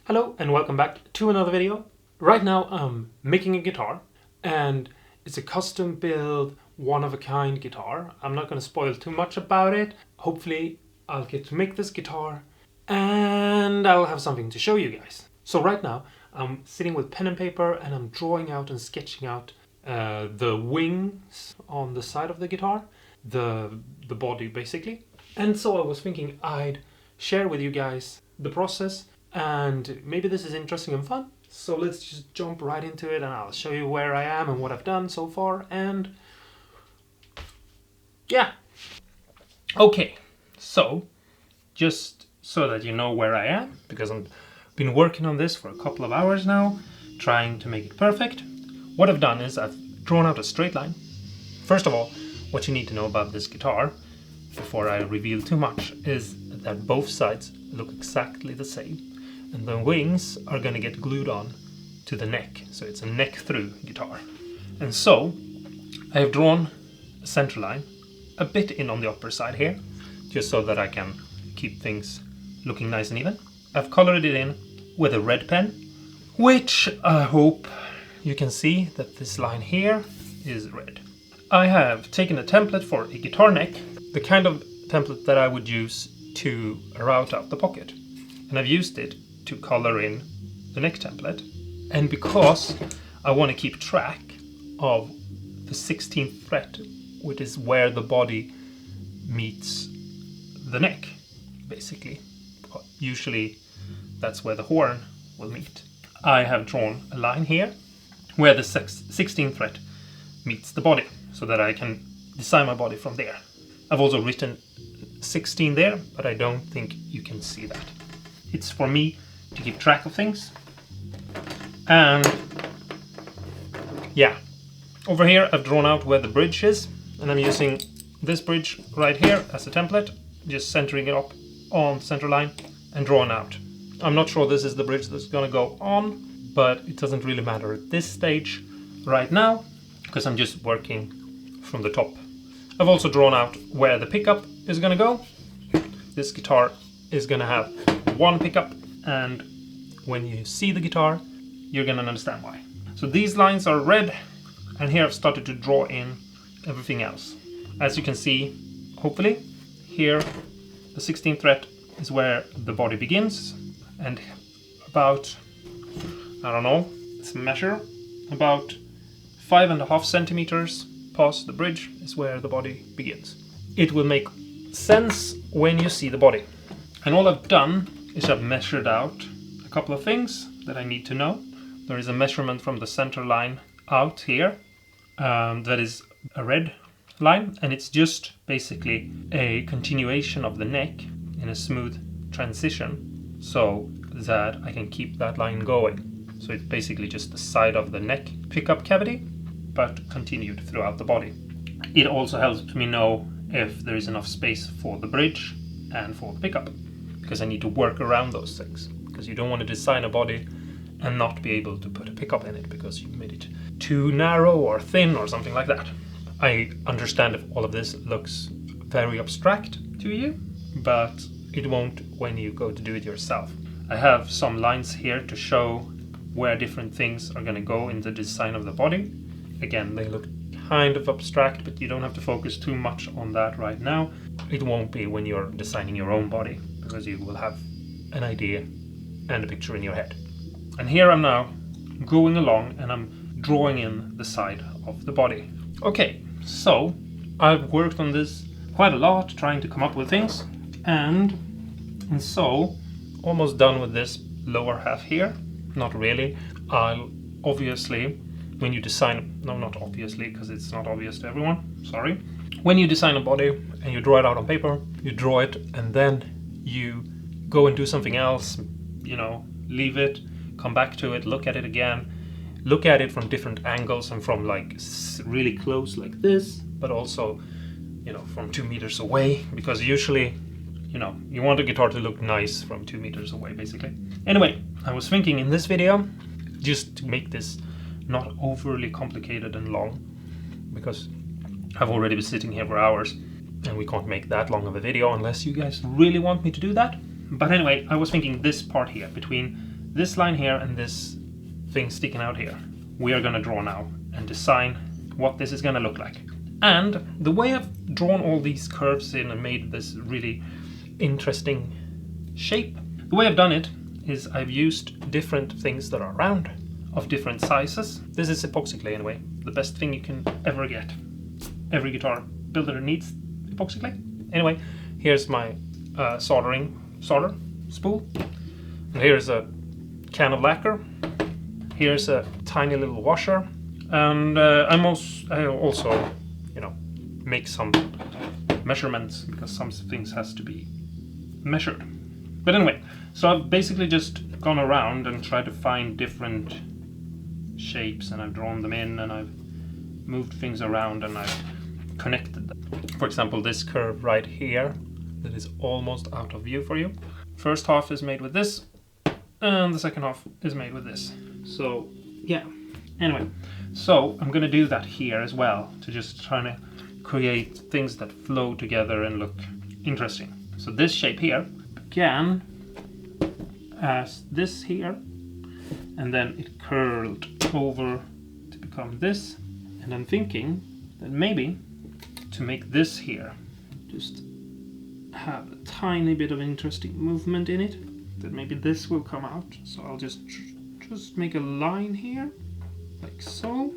Hello and welcome back to another video. Right now I'm making a guitar and it's a custom build, one-of-a-kind guitar. I'm not going to spoil too much about it. Hopefully I'll get to make this guitar and I'll have something to show you guys. So right now I'm sitting with pen and paper and I'm drawing out and sketching out the wings on the side of the guitar, the body basically. And so I was thinking I'd share with you guys the process, and maybe this is interesting and fun. So let's just jump right into it and I'll show you where I am and what I've done so far, and yeah. Okay, so just so that you know where I am, because I've been working on this for a couple of hours now, trying to make it perfect. What I've done is I've drawn out a straight line. First of all, what you need to know about this guitar, before I reveal too much, is that both sides look exactly the same. And the wings are going to get glued on to the neck. So it's a neck through guitar. And so I have drawn a center line a bit in on the upper side here, just so that I can keep things looking nice and even. I've colored it in with a red pen, which I hope you can see that this line here is red. I have taken a template for a guitar neck, the kind of template that I would use to route out the pocket. And I've used it to color in the neck template. And because I want to keep track of the 16th fret, which is where the body meets the neck, basically. Usually that's where the horn will meet. I have drawn a line here where the 16th fret meets the body, so that I can design my body from there. I've also written 16 there, but I don't think you can see that. It's for me to keep track of things. And yeah, over here I've drawn out where the bridge is, and I'm using this bridge right here as a template, just centering it up on the center line and drawing out. I'm not sure this is the bridge that's gonna go on, but it doesn't really matter at this stage right now, because I'm just working from the top. I've also drawn out where the pickup is gonna go. This guitar is gonna have one pickup, and when you see the guitar, you're gonna understand why. So these lines are red, and here I've started to draw in everything else. As you can see, hopefully, here the 16th fret is where the body begins, and about, I don't know, let's measure, about 5.5 centimeters past the bridge is where the body begins. It will make sense when you see the body. And all I've done is I've measured out a couple of things that I need to know. There is a measurement from the center line out here, that is a red line, and it's just basically a continuation of the neck in a smooth transition, so that I can keep that line going. So it's basically just the side of the neck pickup cavity, but continued throughout the body. It also helps me know if there is enough space for the bridge and for the pickup, because I need to work around those things, because you don't want to design a body and not be able to put a pickup in it because you made it too narrow or thin or something like that. I understand if all of this looks very abstract to you, but it won't when you go to do it yourself. I have some lines here to show where different things are going to go in the design of the body. Again, they look kind of abstract, but you don't have to focus too much on that right now. It won't be when you're designing your own body, because you will have an idea and a picture in your head. And here I'm now going along and I'm drawing in the side of the body. Okay, so I've worked on this quite a lot, trying to come up with things, and so almost done with this lower half here. Not really. I'll obviously, when you design, no, not obviously, because it's not obvious to everyone, sorry. When you design a body and you draw it out on paper, you draw it and then you go and do something else, you know, leave it, come back to it, look at it again, look at it from different angles and from like really close like this, but also, you know, from 2 meters away, because usually, you know, you want a guitar to look nice from 2 meters away, basically. Anyway, I was thinking in this video, just to make this not overly complicated and long, because I've already been sitting here for hours and we can't make that long of a video unless you guys really want me to do that. But anyway, I was thinking this part here between this line here and this thing sticking out here, we are going to draw now and design what this is going to look like. And the way I've drawn all these curves in and made this really interesting shape, the way I've done it is I've used different things that are round, of different sizes. This is epoxy clay anyway, the best thing you can ever get. Every guitar builder needs epoxy clay. Anyway, here's my solder spool, and here's a can of lacquer. Here's a tiny little washer, and I also, you know, make some measurements because some things has to be measured. But anyway, so I've basically just gone around and tried to find different shapes, and I've drawn them in, and I've moved things around, and I've connected them. For example, this curve right here that is almost out of view for you. First half is made with this, and the second half is made with this. So yeah, anyway, so I'm gonna do that here as well, to just try to create things that flow together and look interesting. So this shape here began as this here, and then it curled over to become this, and I'm thinking that maybe to make this here just have a tiny bit of interesting movement in it, that maybe this will come out. So I'll just make a line here like so,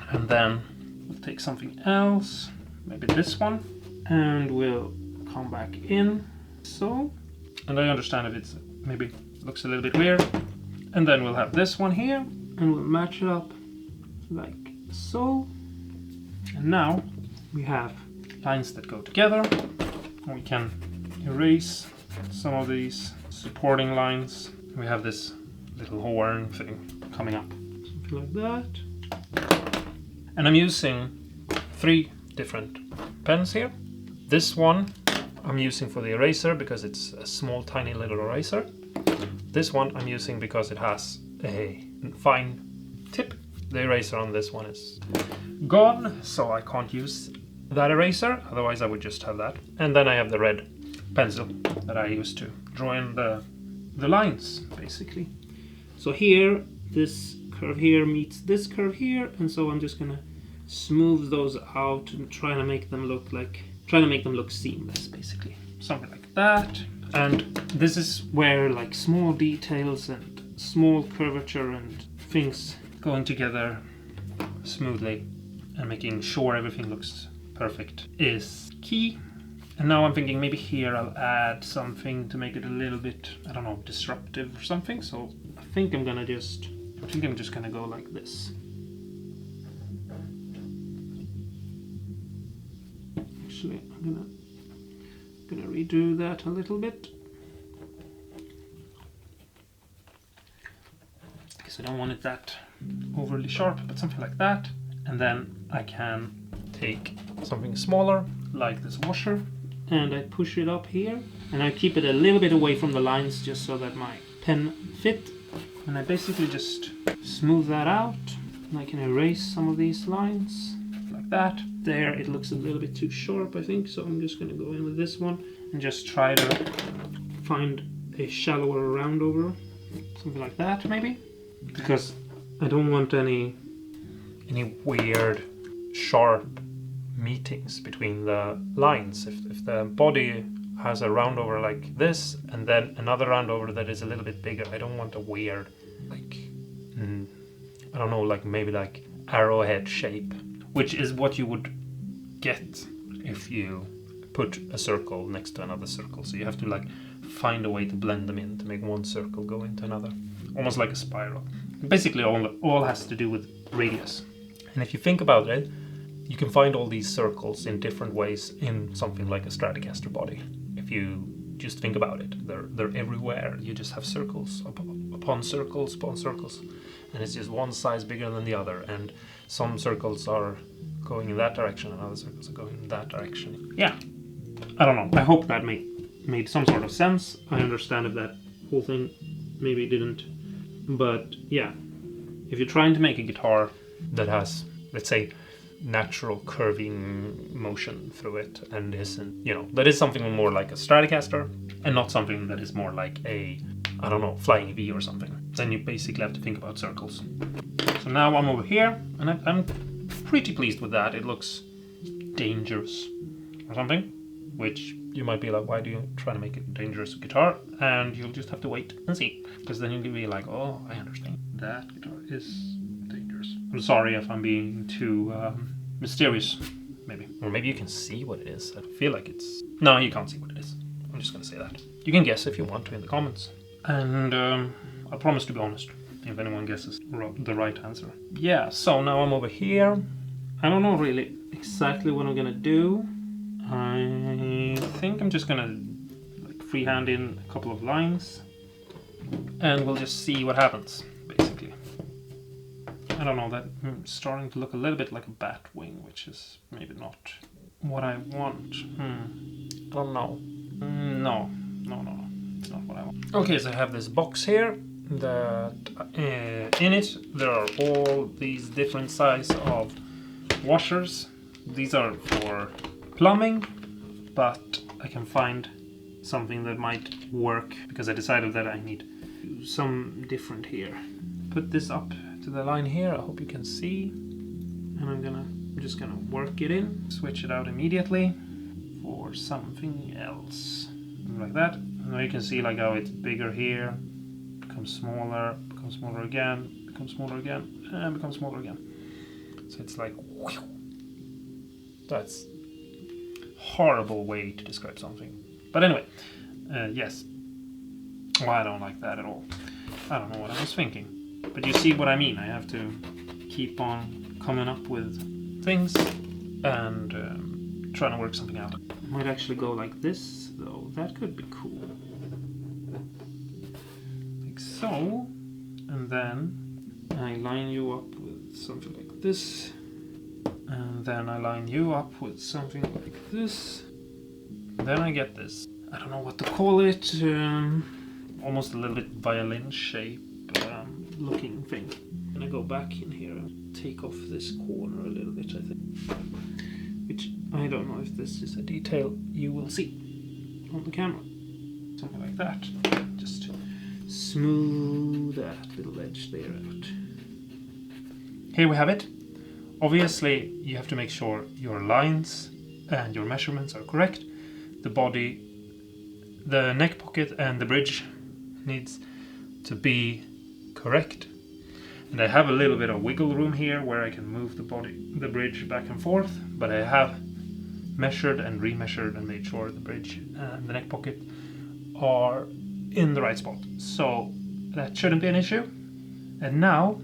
and then we'll take something else, maybe this one, and we'll come back in so. And I understand if it's maybe looks a little bit weird, and then we'll have this one here, and we'll match it up like so. And now we have lines that go together, and we can erase some of these supporting lines. We have this little horn thing coming up, something like that. And I'm using 3 different pens here. This one I'm using for the eraser because it's a small tiny little eraser. This one I'm using because it has a fine tip. The eraser on this one is gone, so I can't use that eraser, otherwise I would just have that. And then I have the red pencil that I use to draw in the lines, basically. So here, this curve here meets this curve here, and so I'm just gonna smooth those out and try to make them look seamless, basically. Something like that. And this is where like small details and small curvature and things going together smoothly and making sure everything looks perfect is key. And now I'm thinking maybe here I'll add something to make it a little bit, I don't know, disruptive or something. So I think I'm just gonna go like this. Actually, I'm gonna redo that a little bit, because I don't want it that overly sharp, but something like that. And then I can take something smaller like this washer, and I push it up here, and I keep it a little bit away from the lines just so that my pen fit, and I basically just smooth that out, and I can erase some of these lines like that. There it looks a little bit too sharp, I think, so I'm just going to go in with this one and just try to find a shallower round over, something like that maybe, because I don't want any weird sharp meetings between the lines. If the body has a round over like this and then another round over that is a little bit bigger, I don't want a weird, like, I don't know, like maybe like arrowhead shape, which is what you would get if you put a circle next to another circle. So you have to like find a way to blend them in to make one circle go into another, almost like a spiral. Basically all has to do with radius. And if you think about it, you can find all these circles in different ways in something like a Stratocaster body. If you just think about it, they're everywhere. You just have circles upon circles upon circles, and it's just one size bigger than the other, and some circles are going in that direction and other circles are going in that direction. Yeah, I don't know. I hope that made some sort of sense. I understand if that whole thing maybe didn't, but yeah, if you're trying to make a guitar that has, let's say, natural curving motion through it, and isn't, you know, that is something more like a Stratocaster and not something that is more like a I don't know, flying V or something. Then you basically have to think about circles. So now I'm over here, and I'm pretty pleased with that. It looks dangerous or something, which you might be like, why do you try to make it dangerous guitar? And you'll just have to wait and see, because then you'll be like, oh, I understand. That guitar is dangerous. I'm sorry if I'm being too mysterious, maybe. Or maybe you can see what it is. I feel like it's... No, you can't see what it is. I'm just gonna say that. You can guess if you want to in the comments. And I promise to be honest if anyone guesses the right answer. Yeah, so now I'm over here. I don't know really exactly what I'm gonna do. I think I'm just gonna like freehand in a couple of lines and we'll just see what happens, basically. I don't know, that starting to look a little bit like a bat wing, which is maybe not what I want. I don't know. No, it's not what I want. Okay, so I have this box here that in it there are all these different size of washers. These are for plumbing, but I can find something that might work because I decided that I need some different here. Put this up to the line here, I hope you can see, and I'm just gonna work it in, switch it out immediately for something else, like that. And now you can see like how it's bigger here, becomes smaller again, becomes smaller again, and becomes smaller again. So it's like, whew. That's horrible way to describe something. But anyway, yes. Well, I don't like that at all. I don't know what I was thinking. But you see what I mean. I have to keep on coming up with things and trying to work something out. Might actually go like this, though. That could be cool. Like so. And then I line you up with something like this. And then I line you up with something like this. Then I get this. I don't know what to call it. Almost a little bit violin shape looking thing. I'm gonna go back in here and take off this corner a little bit, I think. Which I don't know if this is a detail you will see on the camera. Something like that. Just smooth that little edge there out. Here we have it. Obviously, you have to make sure your lines and your measurements are correct. The body, the neck pocket and the bridge needs to be correct. And I have a little bit of wiggle room here where I can move the bridge back and forth, but I have measured and remeasured and made sure the bridge and the neck pocket are in the right spot. So that shouldn't be an issue. And now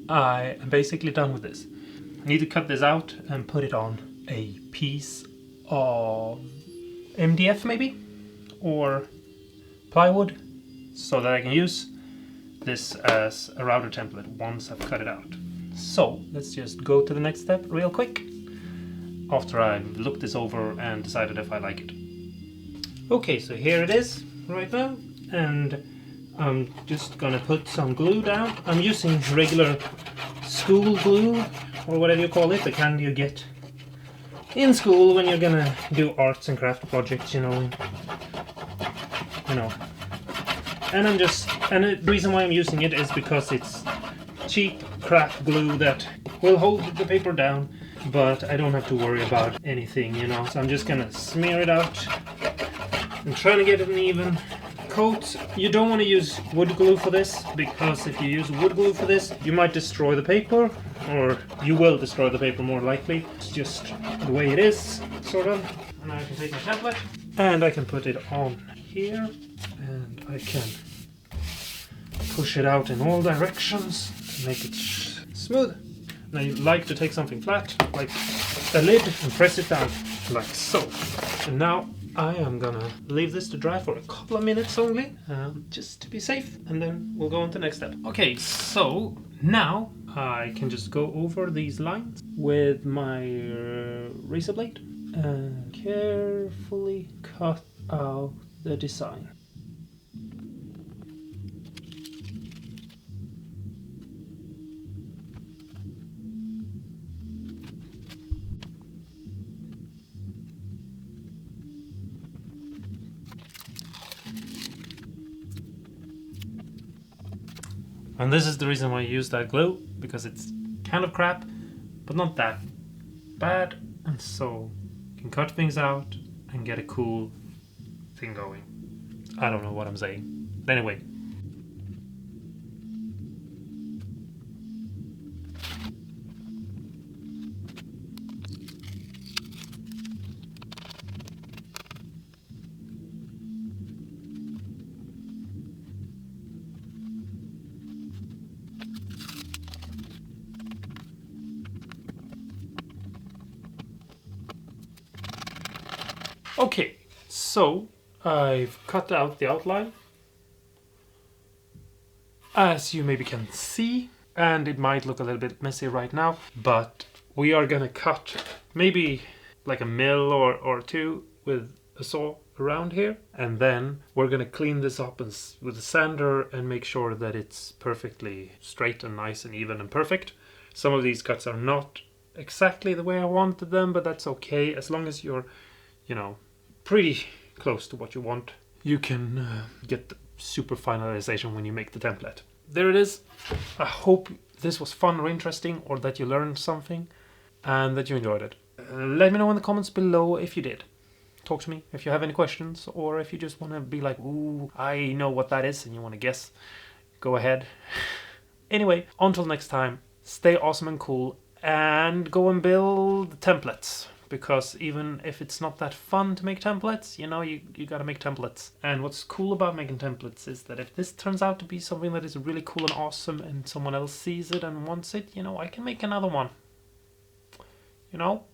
I am basically done with this. I need to cut this out and put it on a piece of MDF maybe, or plywood, so that I can use this as a router template once I've cut it out. So let's just go to the next step real quick after I've looked this over and decided if I like it. Okay, so here it is right now, and I'm just gonna put some glue down. I'm using regular school glue, or whatever you call it, the kind you get in school when you're gonna do arts and craft projects, you know. And the reason why I'm using it is because it's cheap crap glue that will hold the paper down, but I don't have to worry about anything, you know. So I'm just gonna smear it out and trying to get an even coat. You don't want to use wood glue for this, because if you use wood glue for this, you might destroy the paper, or you will destroy the paper more likely. It's just the way it is, sort of. And now I can take my template and I can put it on here, and I can push it out in all directions to make it smooth. Now you like to take something flat, like a lid, and press it down like so. And now I am gonna leave this to dry for a couple of minutes only, just to be safe, and then we'll go on to the next step. Okay, so now I can just go over these lines with my razor blade and carefully cut out the design. And this is the reason why I use that glue, because it's kind of crap, but not that bad, and so you can cut things out and get a cool thing going. I don't know what I'm saying. Anyway. Okay, so I've cut out the outline, as you maybe can see, and it might look a little bit messy right now, but we are gonna cut maybe like a mil or two with a saw around here, and then we're gonna clean this up with a sander and make sure that it's perfectly straight and nice and even and perfect. Some of these cuts are not exactly the way I wanted them, but that's okay, as long as you're, you know, pretty close to what you want. You can get the super finalization when you make the template. There it is. I hope this was fun or interesting, or that you learned something and that you enjoyed it. Let me know in the comments below if you did. Talk to me if you have any questions, or if you just want to be like, ooh, I know what that is, and you want to guess. Go ahead. Anyway, until next time, stay awesome and cool, and go and build templates. Because even if it's not that fun to make templates, you know, you gotta make templates. And what's cool about making templates is that if this turns out to be something that is really cool and awesome and someone else sees it and wants it, you know, I can make another one. You know?